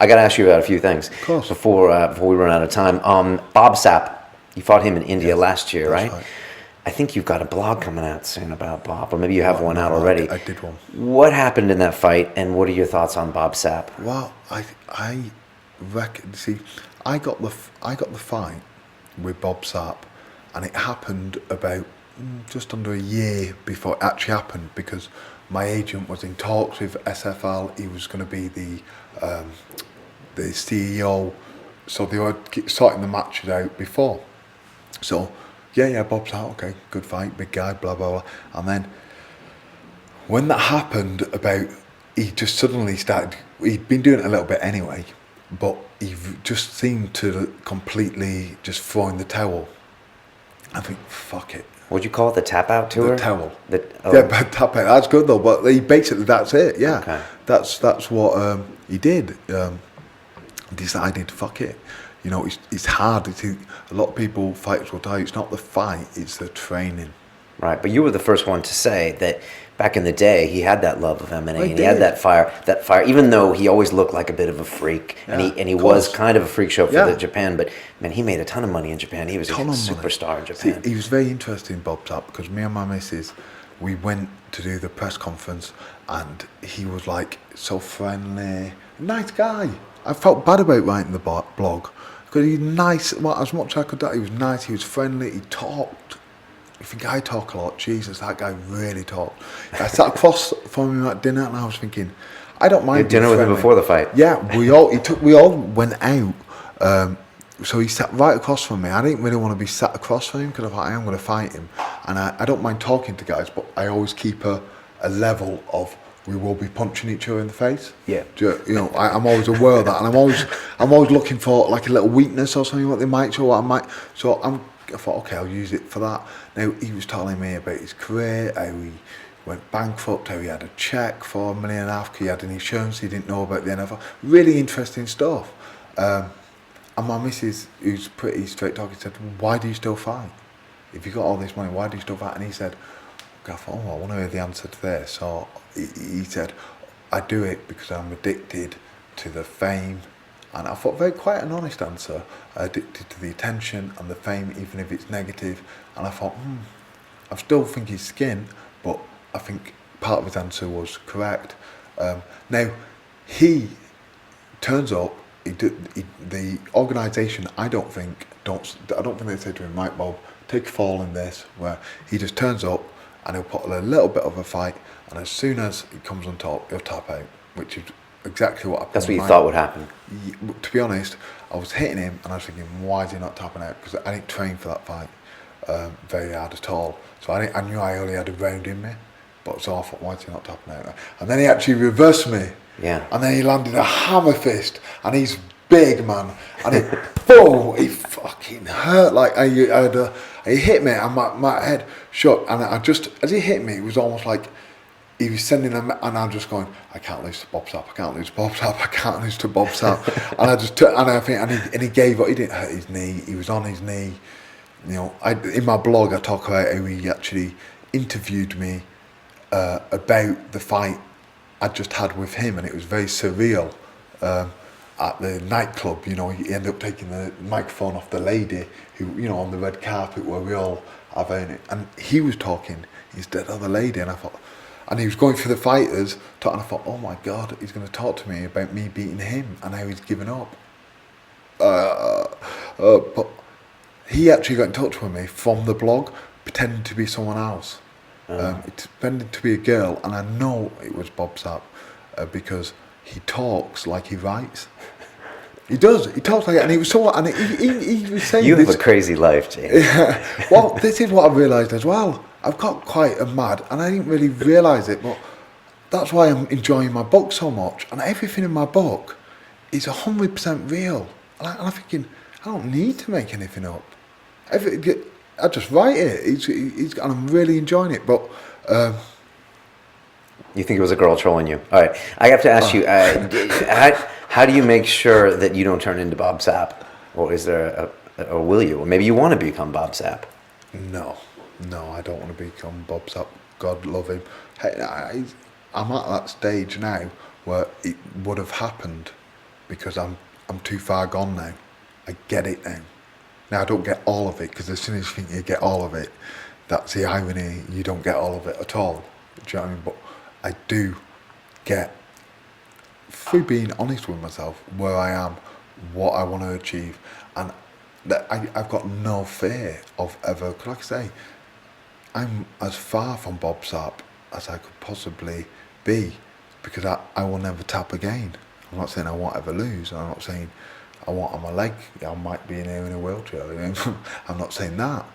I got to ask you about a few things course. before we run out of time. Bob Sapp, you fought him in India last year, right? I think you've got a blog coming out soon about Bob, or maybe you have one out already. I did one. What happened in that fight, and what are your thoughts on Bob Sapp? Well, I reckon. See, I got the fight with Bob Sapp, and it happened about just under a year before it actually happened, because my agent was in talks with SFL. He was going to be the CEO, so they were sorting the matches out before. So yeah, Bob's out, okay, good fight, big guy, blah blah blah. And then when that happened, he just suddenly started. He'd been doing it a little bit anyway, but he just seemed to completely just throw in the towel. I think, fuck it. What'd you call it? The tap out tour? The towel. Oh. Yeah, but tap out. That's good though. But basically, that's it. Yeah, okay. That's what he did. Decided, fuck it. You know, it's hard. A lot of people, fighters will tell you, it's not the fight, it's the training. Right, but you were the first one to say that back in the day he had that love of MMA, and he had that fire. Even though he always looked like a bit of a freak, and he was kind of a freak show for Japan. But man, he made a ton of money in Japan. He was a superstar in Japan. See, he was very interesting, Bob Sapp, because me and my missus, we went to do the press conference, and he was like so friendly, nice guy. I felt bad about writing the blog because he's nice. Well, as much as I could do, he was nice. He was friendly. He talked. You think I talk a lot? Jesus, that guy really talked. I sat across from him at dinner, and I was thinking, I don't mind. You had dinner with him before the fight? Yeah, we all went out. So he sat right across from me. I didn't really want to be sat across from him because I thought I am going to fight him, and I don't mind talking to guys, but I always keep a level of we will be punching each other in the face. Yeah. You know, I'm always aware of that, and I'm always looking for like a little weakness or something what they might show. What I might. So I thought, okay, I'll use it for that. Now he was telling me about his career, how he went bankrupt, how he had a check for $1.5 million because he had an insurance he didn't know about the NFL. Really interesting stuff. And my missus, who's pretty straight talking, said, "Why do you still fight? If you got all this money, why do you still fight?" And he said, I thought, I want to hear the answer to this. So he said, I do it because I'm addicted to the fame. And I thought, very quite an honest answer. Addicted to the attention and the fame, even if it's negative. And I thought, I still think he's skin, but I think part of his answer was correct. Now, he turns up. The organisation, I don't think they say to him, right, Bob, take a fall in this. Where he just turns up, and he'll put a little bit of a fight, and as soon as he comes on top, he'll tap out, which is exactly what I put. That's what you thought would happen. To be honest, I was hitting him, and I was thinking, why is he not tapping out? Because I didn't train for that fight very hard at all. So I knew I only had a round in me, but so I thought, why is he not tapping out? And then he actually reversed me. Yeah. And then he landed a hammer fist, and he's big, man, and he fucking hurt. Like he hit me, and my head shut, and I just, as he hit me, it was almost like he was sending them, and I'm just going, I can't lose to Bob Sapp, I can't lose to Bob Sapp, I can't lose to Bob Sapp. And I just took, and I think, and he gave up. He didn't hurt his knee. He was on his knee. You know, in my blog I talk about how he actually interviewed me about the fight I just had with him, and it was very surreal. At the nightclub, you know, he ended up taking the microphone off the lady who, you know, on the red carpet where we all have it, and he was talking instead of the lady, and I thought, and he was going through the fighters, and I thought, oh my God, he's going to talk to me about me beating him and how he's given up. But he actually got in touch with me from the blog, pretending to be someone else. Pretending to be a girl, and I know it was Bob Sapp because he talks like he writes. He does. He talks like it, and he was so. And he was saying, "You have a crazy life, James." Yeah. Well, this is what I realised as well. I've got quite a mad, and I didn't really realise it, but that's why I'm enjoying my book so much. And everything in my book is 100% real. And I'm thinking, I don't need to make anything up. I just write it. And I'm really enjoying it. But you think it was a girl trolling you? All right, I have to ask you, how do you make sure that you don't turn into Bob Sapp? Or is there or will you? Or maybe you want to become Bob Sapp? No, I don't want to become Bob Sapp. God love him. Hey, I'm at that stage now where it would have happened because I'm too far gone now. I get it now. Now I don't get all of it, because as soon as you think you get all of it, that's the irony. You don't get all of it at all. Do you know what I mean? But I do get, through being honest with myself, where I am, what I want to achieve, and that I've got no fear of ever. Because like I say, I'm as far from Bob Sapp as I could possibly be, because I will never tap again. I'm not saying I won't ever lose. I'm not saying I won't have my leg. I might be in here in a wheelchair. I'm not saying that,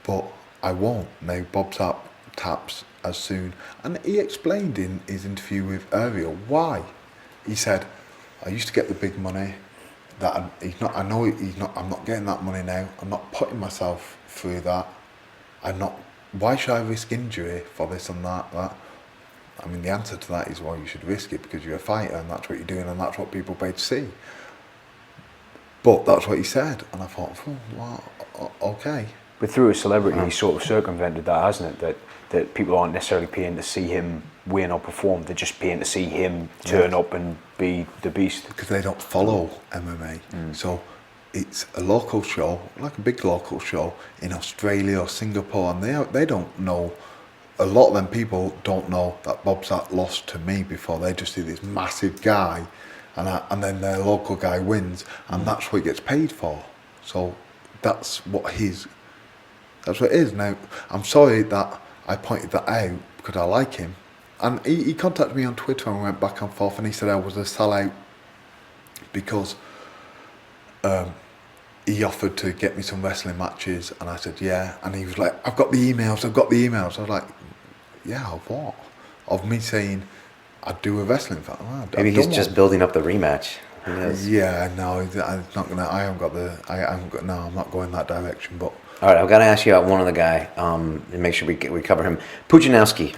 but I won't. Now Bob Sapp taps as soon, and he explained in his interview with Ariel why. He said, "I used to get the big money. He's not. I know he's not. I'm not getting that money now. I'm not putting myself through that. I'm not. Why should I risk injury for this and that? I mean, the answer to that is why you should risk it, because you're a fighter and that's what you're doing and that's what people pay to see." But that's what he said, and I thought, well, okay. But through a celebrity, he's sort of circumvented that, hasn't it? That people aren't necessarily paying to see him win or perform; they're just paying to see him turn up and be the beast. Because they don't follow MMA, so it's a local show, like a big local show in Australia or Singapore, and they don't know. A lot of them people don't know that Bob Sapp lost to me before. They just see this massive guy, and then their local guy wins, and that's what he gets paid for. So that's what it is. Now, I'm sorry that I pointed that out, because I like him. And he contacted me on Twitter, and we went back and forth, and he said I was a sellout because he offered to get me some wrestling matches, and I said yeah, and he was like, I've got the emails. I was like, yeah, of what? Of me saying I'd do a wrestling fight. Maybe he's just building up the rematch. Who knows? Yeah, no, I'm not gonna. No, I'm not going that direction. But all right, I've got to ask you about one other guy, and make sure we cover him. Puchanowski.